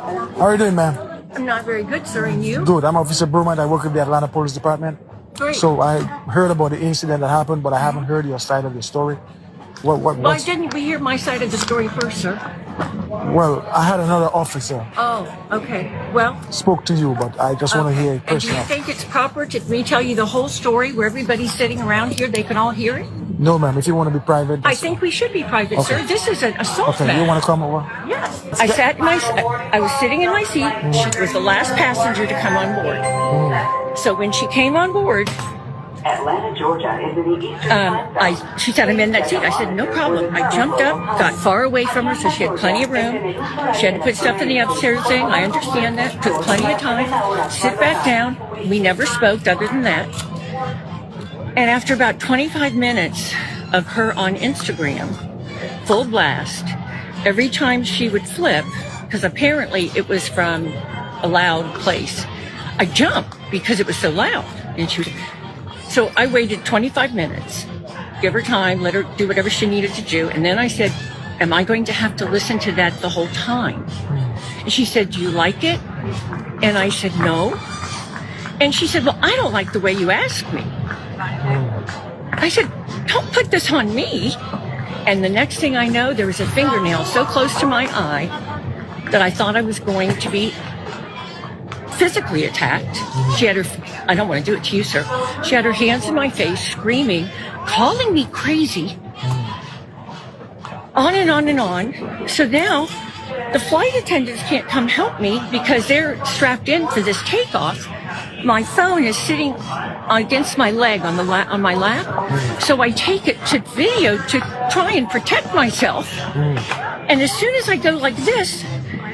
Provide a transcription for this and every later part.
How are you doing, ma'am? I'm not very good, sir, and you? Good. I'm Officer Brumant. I work with the Atlanta Police Department. Great. So I heard about the incident that happened, but I haven't heard your side of the story. Why didn't we hear my side of the story first, sir? Well, I had another officer Oh, okay. Well, spoke to you, but I just want to hear it and do you personally. think it's proper to me tell you the whole story where everybody's sitting around here, they can all hear it? No, ma'am. If you want to be private, I think we should be private, Okay. sir. This is an assault okay. matter. You want to come over? Yes. I was sitting in my seat. She was the last passenger to come on board. So when she came on board, Atlanta, Georgia is in the eastern she said, I'm in that seat. I said, no problem. I jumped up, got far away from her so she had plenty of room. She had to put stuff in the upstairs thing. I understand that. Took plenty of time. Sit back down. We never spoke other than that. And after about 25 minutes of her on Instagram, full blast, every time she would flip, because apparently it was from a loud place, I jumped because it was so loud. So I waited 25 minutes, give her time, let her do whatever she needed to do. And then I said, am I going to have to listen to that the whole time? And she said, do you like it? And I said, no. And she said, well, I don't like the way you asked me. I said, don't put this on me. And the next thing I know, there was a fingernail so close to my eye that I thought I was going to be physically attacked. She had her, I don't want to do it to you, sir. She had her hands in my face, screaming, calling me crazy. On and on and on. So now the flight attendants can't come help me because they're strapped in for this takeoff. My phone is sitting against my leg on my lap. So I take it to video to try and protect myself. And as soon as I go like this,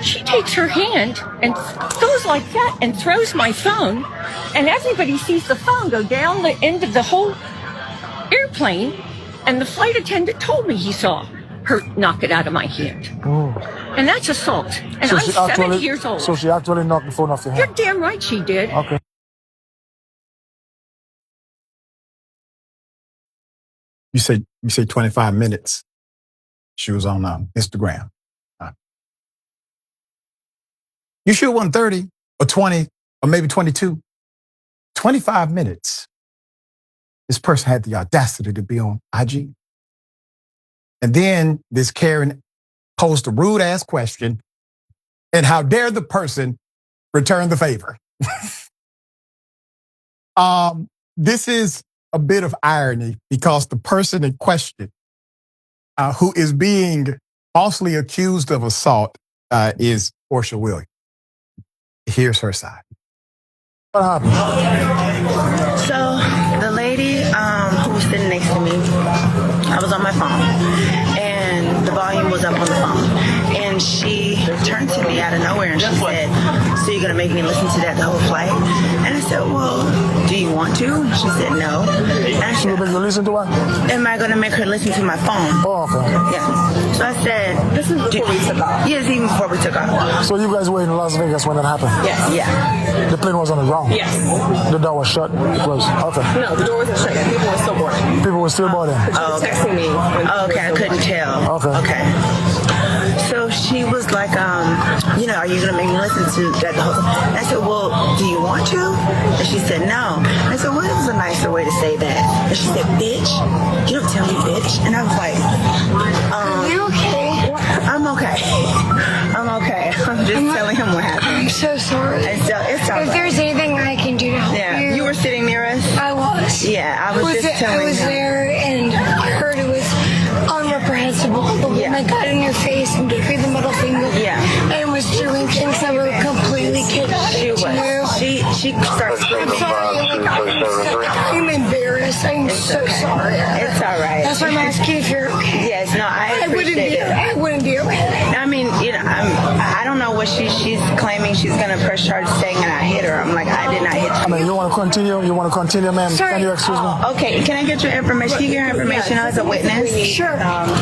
she takes her hand and goes like that and throws my phone. And everybody sees the phone go down the end of the whole airplane. And the flight attendant told me he saw her knock it out of my hand. And that's assault. And So I'm she 70 years old. So she actually knocked the phone off your You're hand. damn right she did. Okay. You say 25 minutes. She was on Instagram. You sure it wasn't 30 or 20 or maybe 22? 25 minutes. This person had the audacity to be on IG. And then this Karen posed a rude ass question. And how dare the person return the favor? This is a bit of irony because the person in question who is being falsely accused of assault is Portia Williams. Here's her side. What happened? So the lady who was sitting next to me, I was on my phone and the volume was up on the phone. And she turned to me out of nowhere and she said, so you're going to make me listen to that the whole flight? And I said, well, do you want to? And she said, no. And I She will said, make you listen to what? am I going to make her listen to my phone? Oh, okay. Yeah. So I said, this is before we took off. Yes, even before we took off. So you guys were in Las Vegas when that happened? Yes. Yeah. The plane was on the ground? Yes. The door was shut? It closed? Okay. No, the door wasn't shut yet. People were still boarding. People were still boarding? Oh, okay. Texting me. Okay, I couldn't tell. Okay. Okay. So she was like, are you going to make me listen to that the whole time? I said, well, do you want to? And she said, no. I said, well, it was a nicer way to say that. And she said, bitch, you don't tell me bitch. And I was like, Are you okay? I'm okay. I'm okay. I'm just telling him what happened. I'm so sorry. It's all If right. there's anything I can do to help Yeah, you were sitting near us? I was. Yeah, I was just telling I was him. there and I heard it was unreprehensible. The woman got in your face and gave you the middle finger. Yeah. And was doing things that were completely chaotic. She was. She started I'm screaming. sorry. I'm embarrassed. I'm so sorry. It's all right. That's why I'm asking if you're okay. Yes, no, I appreciate it. I wouldn't be okay. I mean, I don't know what she's claiming she's going to press charges saying and I hit her. I'm like, I did not hit I you. mean, you want to continue? You want to continue, ma'am? Sorry. Can you excuse me? Okay, can I get your information? Can you get your information as a witness? Sure.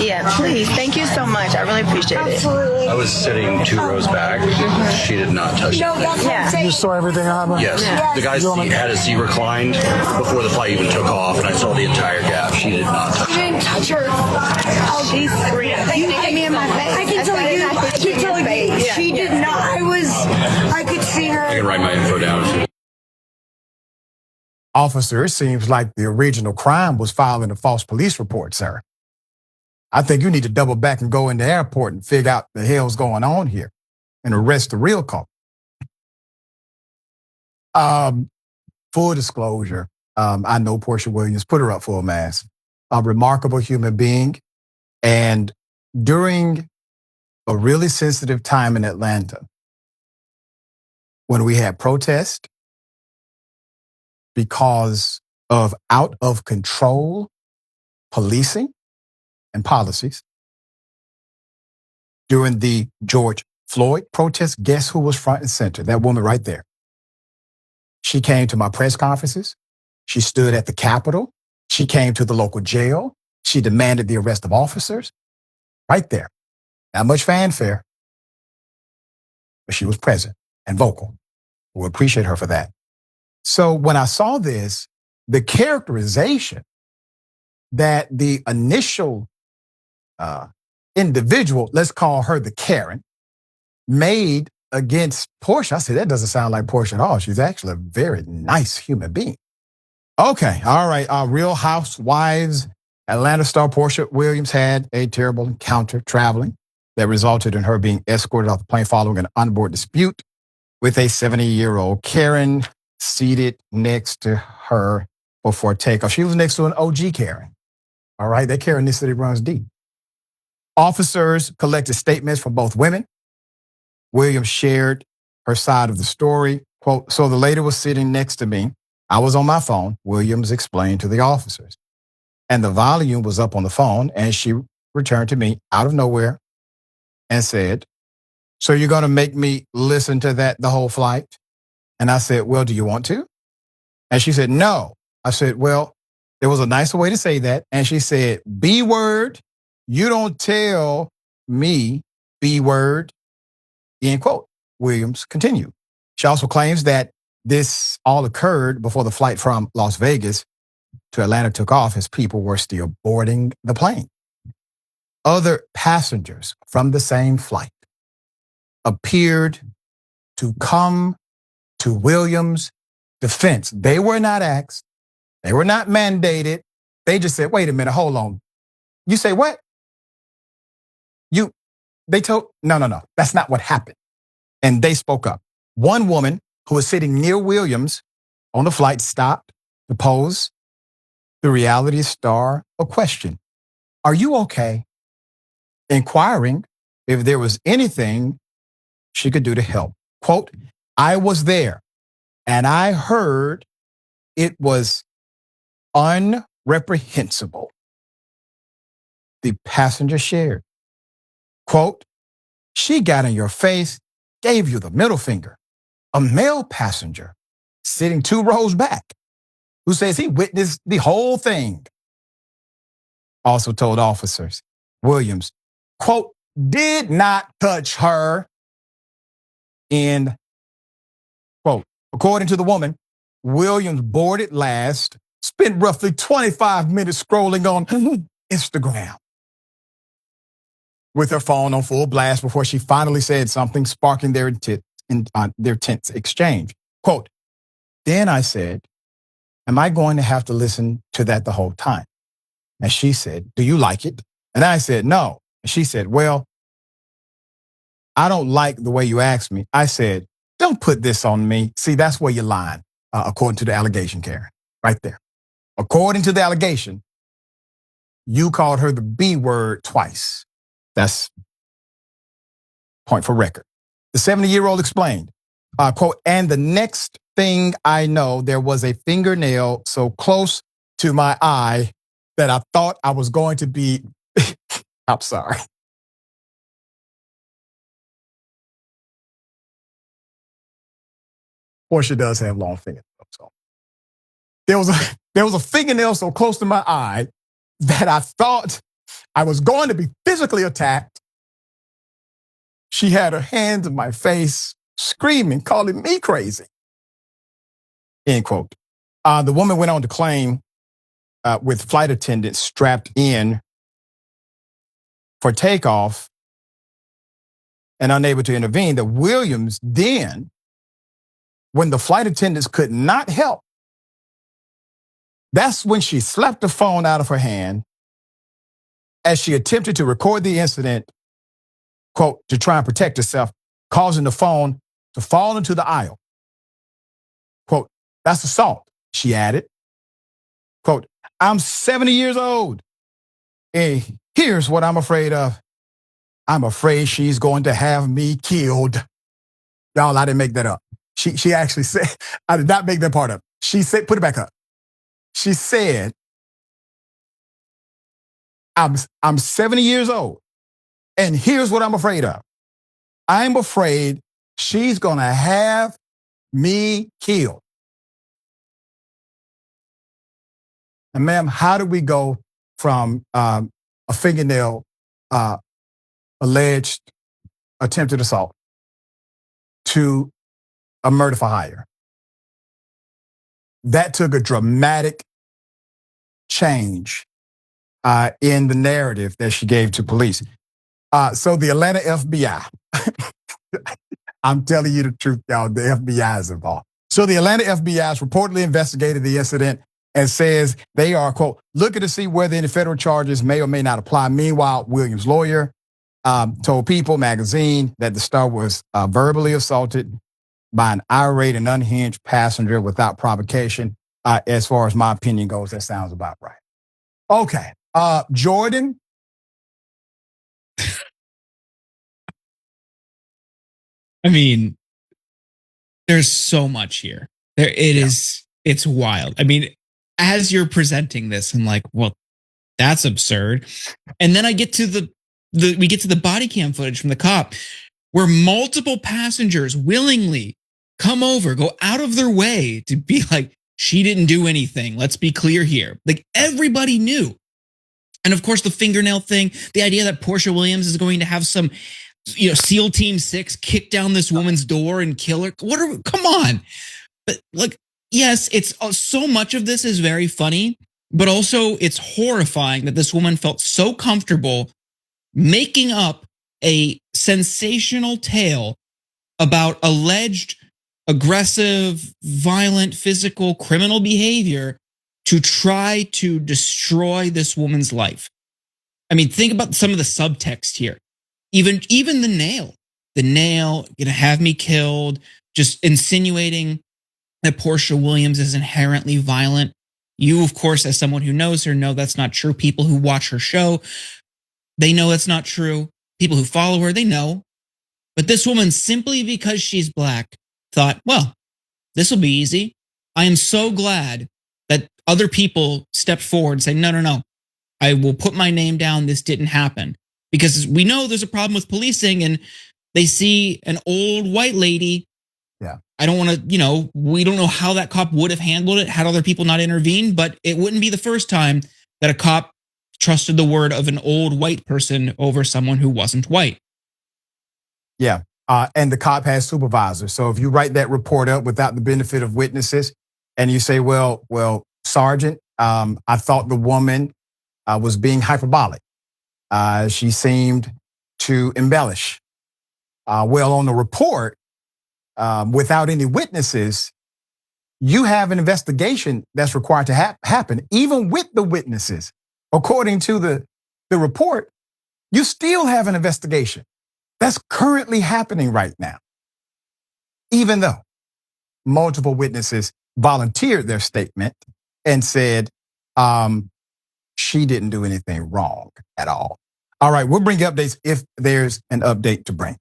Yeah, please. Thank you so much. I really appreciate it. Absolutely. I was sitting 2 rows back. She did not touch No, anything. that's what I'm Yeah. saying. You saw everything that happened? Yes. The guy's seat had his seat reclined before the flight even took off, and I saw the entire gap. She did not touch You it. didn't touch her. She's screaming. You hit me in my face. I can tell you. She did not. I was see her. I can write my info down. Officer, it seems like the original crime was filing a false police report, sir. I think you need to double back and go in the airport and figure out the hell's going on here and arrest the real culprit. Full disclosure, I know Portia Williams, put her up for a mask. A remarkable human being. And during a really sensitive time in Atlanta, when we had protests because of out of control policing and policies, during the George Floyd protest, guess who was front and center? That woman right there. She came to my press conferences. She stood at the Capitol. She came to the local jail. She demanded the arrest of officers. Right there. Not much fanfare, but she was present and vocal. We appreciate her for that. So when I saw this, the characterization that the initial individual, let's call her the Karen, made against Portia, I said, that doesn't sound like Portia at all. She's actually a very nice human being. Okay, all right. Real Housewives, Atlanta star Portia Williams had a terrible encounter traveling that resulted in her being escorted off the plane following an onboard dispute with a 70-year-old Karen seated next to her before takeoff. She was next to an OG Karen. All right, that Karen in this city runs deep. Officers collected statements from both women. Williams shared her side of the story. Quote, so the lady was sitting next to me. I was on my phone, Williams explained to the officers. And the volume was up on the phone, and she returned to me out of nowhere and said, so you're going to make me listen to that the whole flight? And I said, well, do you want to? And she said, no. I said, well, there was a nicer way to say that. And she said, B word, you don't tell me B word, end quote. Williams continued. She also claims that this all occurred before the flight from Las Vegas to Atlanta took off as people were still boarding the plane. Other passengers from the same flight appeared to come to Williams' defense. They were not asked. They were not mandated. They just said, wait a minute, hold on. You say what? No. That's not what happened. And they spoke up. One woman who was sitting near Williams on the flight stopped to pose the reality star a question. Are you okay? Inquiring if there was anything she could do to help. Quote, I was there and I heard it was unreprehensible. The passenger shared. Quote, she got in your face, gave you the middle finger. A male passenger sitting 2 rows back who says he witnessed the whole thing also told officers Williams, quote, did not touch her, end quote. According to the woman, Williams boarded last, spent roughly 25 minutes scrolling on Instagram with her phone on full blast before she finally said something, sparking their tense exchange. Quote, then I said, am I going to have to listen to that the whole time? And she said, do you like it? And I said, no. And she said, well, I don't like the way you asked me. I said, don't put this on me. See, that's where you're lying, according to the allegation, Karen, right there. According to the allegation, you called her the B word twice. That's point for record. The 70-year-old explained, quote, and the next thing I know, there was a fingernail so close to my eye that I thought I was going to be, I'm sorry. Portia does have long fingernails. So there was a fingernail so close to my eye that I thought I was going to be physically attacked. She had her hands in my face, screaming, calling me crazy. End quote. The woman went on to claim, with flight attendants strapped in for takeoff and unable to intervene, that Williams then when the flight attendants could not help, that's when she slapped the phone out of her hand as she attempted to record the incident, quote, to try and protect herself, causing the phone to fall into the aisle. Quote, that's assault, she added. Quote, I'm 70 years old. And here's what I'm afraid of. I'm afraid she's going to have me killed. Y'all, I didn't make that up. She actually said, I did not make that part up. She said, put it back up. She said, I'm 70 years old. And here's what I'm afraid of. I'm afraid she's going to have me killed. And ma'am, how do we go from a fingernail alleged attempted assault to a murder for hire? That took a dramatic change in the narrative that she gave to police. So the Atlanta FBI, I'm telling you the truth, y'all, the FBI is involved. So the Atlanta FBI has reportedly investigated the incident and says they are, quote, looking to see whether any federal charges may or may not apply. Meanwhile, Williams' lawyer told People magazine that the star was verbally assaulted by an irate and unhinged passenger without provocation. As far as my opinion goes, that sounds about right. Okay. Jordan. I mean, there's so much here. It's wild. I mean, as you're presenting this, I'm like, well, that's absurd. And then I get to we get to the body cam footage from the cop where multiple passengers willingly come over, go out of their way to be like, she didn't do anything. Let's be clear here. Like everybody knew. And of course, the fingernail thing, the idea that Portia Williams is going to have some, SEAL Team 6 kick down this woman's door and kill her. Come on. But like, yes, it's so much of this is very funny, but also it's horrifying that this woman felt so comfortable making up a sensational tale about alleged aggressive, violent, physical, criminal behavior to try to destroy this woman's life. I mean, think about some of the subtext here. Even the nail, gonna have me killed, just insinuating that Portia Williams is inherently violent. You, of course, as someone who knows her, know that's not true. People who watch her show, they know that's not true. People who follow her, they know. But this woman, simply because she's black, thought, well, this will be easy. I am so glad that other people stepped forward and say, no. I will put my name down. This didn't happen. Because we know there's a problem with policing and they see an old white lady. Yeah. I don't want to, we don't know how that cop would have handled it had other people not intervened, but it wouldn't be the first time that a cop trusted the word of an old white person over someone who wasn't white. Yeah. And the cop has supervisors. So if you write that report up without the benefit of witnesses and you say, well, Sergeant, I thought the woman was being hyperbolic. She seemed to embellish. Well, on the report, without any witnesses, you have an investigation that's required to happen. Even with the witnesses, according to the report, you still have an investigation. That's currently happening right now. Even though multiple witnesses volunteered their statement and said she didn't do anything wrong at all. All right, we'll bring updates if there's an update to bring.